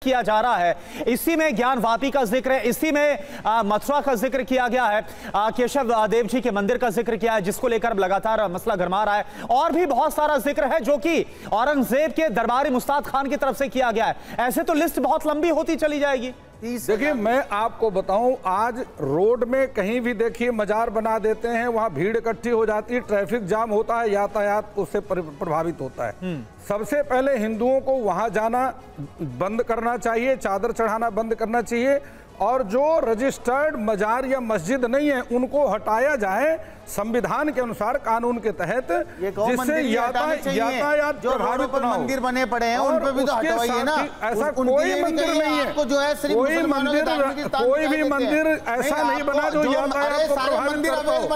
किया जा रहा है, इसी में ज्ञानवापी का जिक्र है, इसी में मथुरा का जिक्र किया गया है, केशव देव जी के मंदिर का जिक्र किया है, जिसको लेकर लगातार मसला गरमा रहा है, और भी बहुत सारा जिक्र है जो कि औरंगजेब के दरबारी मुस्ताद खान की तरफ से किया गया है। ऐसे तो लिस्ट बहुत लंबी होती चली जाएगी। देखिए, मैं आपको बताऊं, आज रोड में कहीं भी देखिए मजार बना देते हैं, वहां भीड़ इकट्ठी हो जाती है, ट्रैफिक जाम होता है, यातायात उससे प्रभावित होता है। सबसे पहले हिंदुओं को वहां जाना बंद करना चाहिए, चादर चढ़ाना बंद करना चाहिए, और जो रजिस्टर्ड मजार या मस्जिद नहीं है उनको हटाया जाए संविधान के अनुसार, कानून के तहत, जिससे यातायात प्रभावित ना हो। मंदिर बने पड़े हैं उन पे भी तो हटवाइए ना। ऐसा कोई मंदिर नहीं है, जो है कोई भी मंदिर ऐसा नहीं बना जो यातायात को प्रभावित करता हो।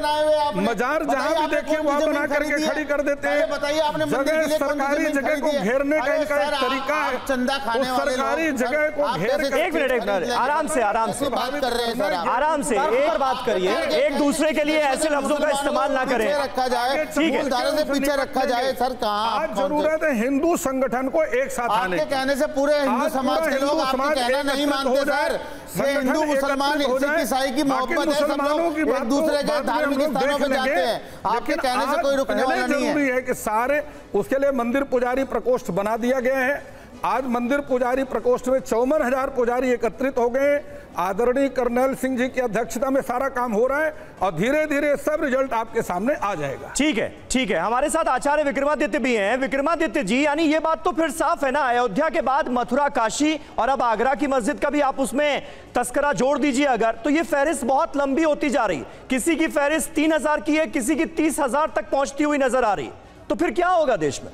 मजार जहाँ भी देखिए वहाँ बना करके खड़ी कर देते हैं। बताइए, आपने सरकारी जगह को घेरने का इनका एक तरीका है, चंदा खाने वाले सरकारी जगह को घेर। एक मिनट, आराम से बात कर रहे हैं सर, आराम से एक बात करिए, एक दूसरे के लिए ऐसे लफ्जों का इस्तेमाल ना करें, रखा जाए, मूलधारा से पीछे रखा जाए। सर कहाँ आज जरूरत है हिंदू संगठन को एक साथ आने। आपके कहने से पूरे हिंदू समाज के लोग आपका कहना नहीं मानते सर। ये हिंदू मुसलमान सिख ईसाई की मोहब्बत है, सब लोग एक दूसरे के धार्मिक स्थानों पे जाते हैं, आपके कहने से कोई रुकने वाला नहीं है। जरूरी है कि सारे, उसके लिए मंदिर पुजारी प्रकोष्ठ बना दिया गया है। आज मंदिर पुजारी प्रकोष्ठ में 54,000 पुजारी एकत्रित हो गए। आदरणीय कर्नल सिंह जी की अध्यक्षता में सारा काम हो रहा है और धीरे धीरे सब रिजल्ट आपके सामने आ जाएगा। ठीक है, ठीक है। हमारे साथ आचार्य विक्रमादित्य भी हैं। विक्रमादित्य जी, यानी ये बात तो फिर साफ है ना, अयोध्या के बाद मथुरा, काशी और अब आगरा की मस्जिद का भी आप उसमें तस्करा जोड़ दीजिए अगर, तो ये फहरिस्त बहुत लंबी होती जा रही। किसी की फहरिस्त 3,000 की है, किसी की 30,000 तक पहुंचती हुई नजर आ रही। तो फिर क्या होगा देश में?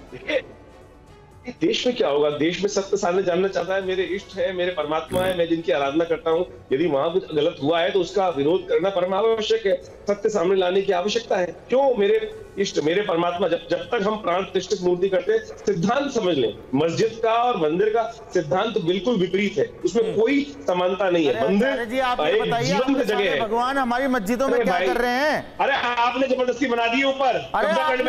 देश में क्या होगा? देश में सत्य सामने जानना चाहता है। मेरे इष्ट है, मेरे परमात्मा है, मैं जिनकी आराधना करता हूँ, यदि वहां कुछ गलत हुआ है तो उसका विरोध करना परम आवश्यक है। सत्य सामने लाने की आवश्यकता है। क्यों? मेरे इष्ट, मेरे परमात्मा, जब तक हम प्राण प्रतिष्ठित मूर्ति करते हैं, सिद्धांत समझ लें, मस्जिद का और मंदिर का सिद्धांत बिल्कुल विपरीत है, उसमें कोई समानता नहीं है। मंदिर जीवंत जगह है। भगवान हमारी मस्जिदों में क्या कर रहे हैं? अरे आपने जबरदस्ती बना दी ऊपर, भगवान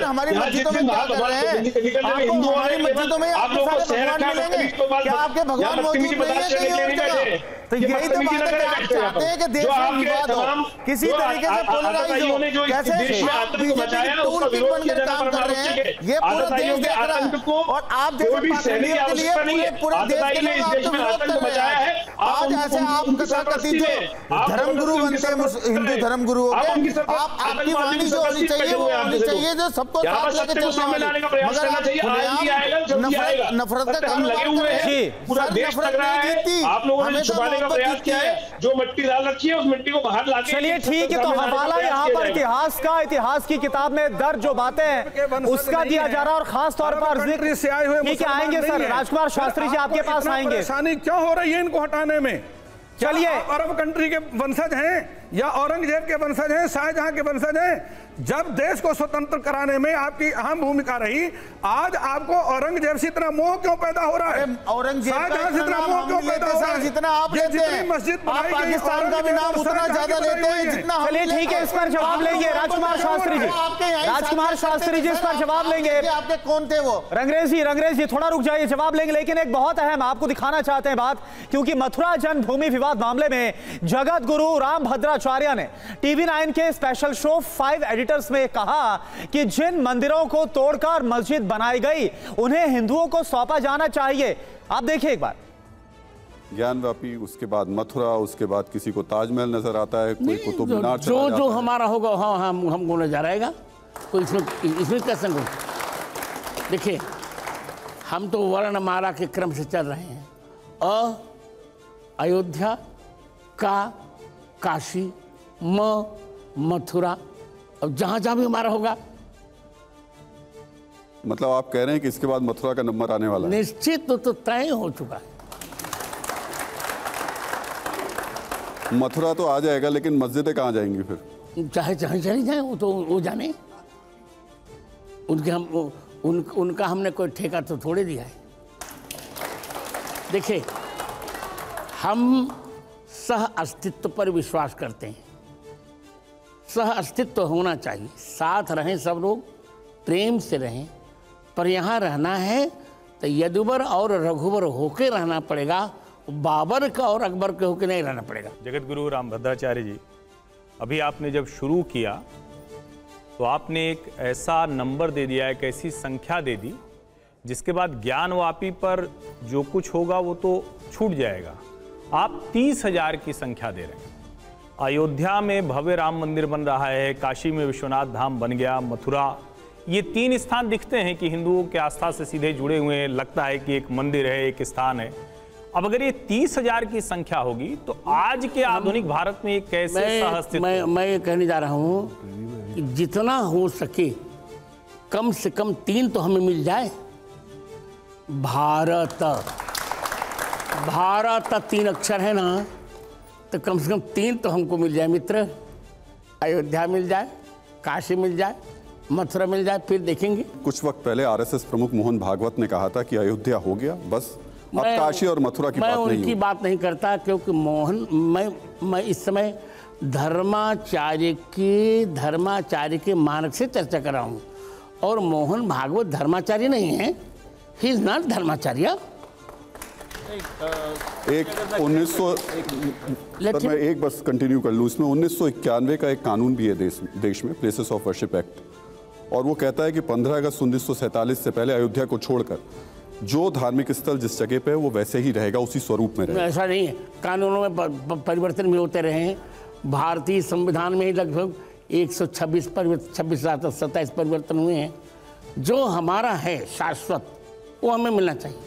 हमारी मस्जिदों में क्या कर रहे हैं? आपको हमारी मस्जिदों में आपके भगवान मिलेंगे क्या? आपके भगवान मौजूद नहीं है? तो यही तो बात है कि आप चाहते हैं कि देश में विवाद हो, किसी तरीके से पोलराइज हो। कैसे आप बीजेपी टूल किट बनकर काम कर रहे हैं, ये पूरा देश देख रहा है, और आप जैसे पाखंडियों के लिए पूरे देश के लोग आपको विरोध कर रहे हैं। आज ऐसे आप कथित जो धर्मगुरु बनते हैं हिंदू धर्मगुरुओं के, आपकी वाणी जो होनी चाहिए वो होनी चाहिए जो सबको साथ लेके चलने वाली, मगर नफरत का काम लगे हुए हैं। पूरा देश लग रहा है, आप लोगों ने छुपाने का प्रयास किया है, जो मिट्टी डाल रखी है उस मिट्टी को बाहर लाके। चलिए ठीक है, तो हवाला यहाँ पर इतिहास की किताब में दर्ज जो बातें हैं उसका दिया जा रहा है, और खास तौर पर जिक्र से आए हुए, ठीक है, आएंगे सर, राजकुमार शास्त्री जी आपके पास आएंगे। परेशानी क्यों हो रही है इनको हटाने में? चलिए, अरब कंट्री के वंशज हैं या औरंगजेब के वंशज हैं, शाहजहां के वंशज हैं? जब देश को स्वतंत्र कराने में आपकी अहम भूमिका रही, आज आपको औरंगजेब से इतना मोह क्यों पैदा हो रहा है? औरंगजेब शाहजहां से इतना मोह क्यों पैदा हो रहा है? जितना आप लेते हैं, मस्जिद आप पाकिस्तान का भी नाम उतना ज्यादा लेते हैं जितना। चलिए ठीक है, इस पर जवाब लेंगे राजकुमार शास्त्री जी। राजकुमार शास्त्री जी इस पर जवाब लेंगे। आपके कौन थे वो? रंग्रेज जी थोड़ा रुक जाइए, जवाब लेंगे, लेकिन एक बहुत अहम आपको दिखाना चाहते हैं बात, क्योंकि मथुरा जन्मभूमि विवाद मामले में जगत गुरु रामभद्राचार्य ने TV9 के स्पेशल शो 5 एडिटर्स में कहा कि जिन मंदिरों को तोड़कर मस्जिद बनाई गई उन्हें हिंदुओं को सौंपा जाना चाहिए। आप देखिए एक बार। ज्ञानवापी, उसके बाद मथुरा, उसके बाद किसी को ताजमहल नजर आता है, कोई कुतुब मीनार, जो हमारा होगा हाँ हमको नजर आएगा, कोई इसमें कैसे नहीं। देखिए, हम तो वर्णमाला के क्रम से चल रहे हैं। अयोध्या का, काशी, मथुरा, अब जहां जहां भी हमारा होगा। मतलब आप कह रहे हैं कि इसके बाद मथुरा का नंबर आने वाला है? निश्चित तो तय हो चुका है। मथुरा तो आ जाएगा, लेकिन मस्जिदें कहाँ जाएंगी फिर? चाहे चली जाए, वो तो वो जाने, उनका हमने कोई ठेका तो थोड़े दिया है। देखिए, हम सह अस्तित्व पर विश्वास करते हैं। सह अस्तित्व होना चाहिए, साथ रहें सब लोग, प्रेम से रहें, पर यहाँ रहना है तो यदुवर और रघुवर होके रहना पड़ेगा, बाबर का और अकबर के होके नहीं रहना पड़ेगा। जगत गुरु रामभद्राचार्य जी, अभी आपने जब शुरू किया तो आपने एक ऐसा नंबर दे दिया, एक ऐसी संख्या दे दी जिसके बाद ज्ञानवापी पर जो कुछ होगा वो तो छूट जाएगा। आप 30,000 की संख्या दे रहे हैं। अयोध्या में भव्य राम मंदिर बन रहा है, काशी में विश्वनाथ धाम बन गया, मथुरा, ये 3 स्थान दिखते हैं कि हिंदुओं के आस्था से सीधे जुड़े हुए हैं, लगता है कि एक मंदिर है, एक स्थान है। अब अगर ये 30,000 की संख्या होगी तो आज के आधुनिक भारत में कैसे सहअस्तित्व? मैं ये कहने जा रहा हूँ कि जितना हो सके कम से कम 3 तो हमें मिल जाए। भारत 3 अक्षर है ना, तो कम से कम 3 तो हमको मिल जाए मित्र। अयोध्या मिल जाए, काशी मिल जाए, मथुरा मिल जाए, फिर देखेंगे। कुछ वक्त पहले आरएसएस प्रमुख मोहन भागवत ने कहा था कि अयोध्या हो गया, बस अब काशी और मथुरा की बात नहीं होगी। मैं उनकी बात नहीं करता, क्योंकि मैं इस समय धर्माचार्य के मार्ग से चर्चा कर रहा हूँ, और मोहन भागवत धर्माचार्य नहीं है, ही इज नॉट धर्माचार्य। एक 1900 मैं एक बस कंटिन्यू कर लूँ, इसमें 1991 का एक कानून भी है देश में, प्लेसेस ऑफ वर्शिप एक्ट, और वो कहता है कि 15 अगस्त 1947 से पहले अयोध्या को छोड़कर जो धार्मिक स्थल जिस जगह पे है वो वैसे ही रहेगा, उसी स्वरूप में रहेगा। ऐसा नहीं है, कानूनों में परिवर्तन भी होते रहे हैं। भारतीय संविधान में ही लगभग 126 27 परिवर्तन हुए हैं। जो हमारा है शाश्वत वो हमें मिलना चाहिए।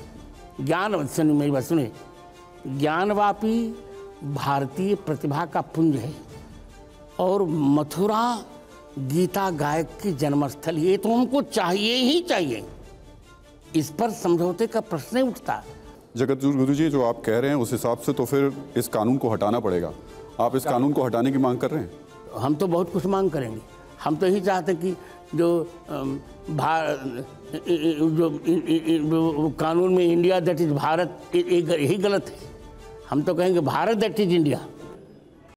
ज्ञान, सुनिए मेरी बात सुनिए, ज्ञानवापी भारतीय प्रतिभा का पुंज है, और मथुरा गीता गायक की जन्मस्थल, ये तो हमको चाहिए ही चाहिए। इस पर समझौते का प्रश्न नहीं उठता। जगत गुरु जी, जो आप कह रहे हैं उस हिसाब से तो फिर इस कानून को हटाना पड़ेगा। आप इस कानून को हटाने की मांग कर रहे हैं? हम तो बहुत कुछ मांग करेंगे। हम तो यही चाहते कि जो कानून में इंडिया दैट इज भारत, यही गलत है। हम तो कहेंगे भारत दैट इज इंडिया।